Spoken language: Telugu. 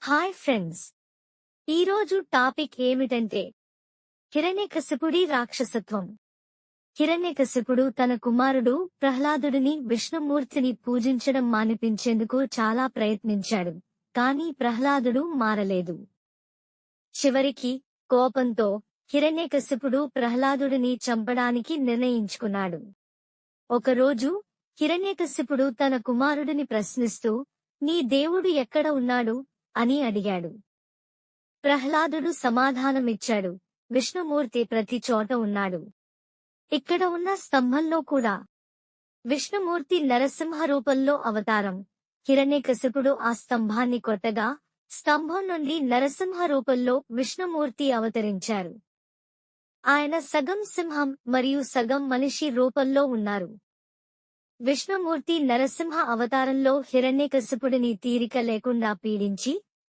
హాయ్ ఫ్రెండ్స్, ఈరోజు టాపిక్ ఏమిటంటే హిరణ్యకశిపుడి రాక్షసత్వం. హిరణ్యకశిపుడు తన కుమారుడు ప్రహ్లాదుడిని విష్ణుమూర్తిని పూజించడం మానిపించేందుకు చాలా ప్రయత్నించాడు. కాని ప్రహ్లాదుడు మారలేదు. చివరికి కోపంతో హిరణ్యకశిపుడు ప్రహ్లాదుడిని చంపడానికి నిర్ణయించుకున్నాడు. ఒకరోజు హిరణ్యకశిపుడు తన కుమారుడిని ప్రశ్నిస్తూ, నీ దేవుడు ఎక్కడ ఉన్నాడు అని అడిగాడు. ప్రహ్లాదుడు సమాధానమిచ్చాడు, విష్ణుమూర్తి ప్రతి చోట ఉన్నాడు. ఇక్కడ ఉన్న స్తంభంలో కూడా. విష్ణుమూర్తి నరసింహ రూపంలో అవతారం. హిరణ్యకశిపుడు ఆ స్తంభాన్ని కొట్టగా స్తంభం నుండి నరసింహ రూపంలో విష్ణుమూర్తి అవతరించారు. ఆయన సగం సింహం మరియు సగం మనిషి రూపంలో ఉన్నారు. విష్ణుమూర్తి నరసింహ అవతారంలో హిరణ్యకశిపుడిని తీరిక లేకుండా పీడించి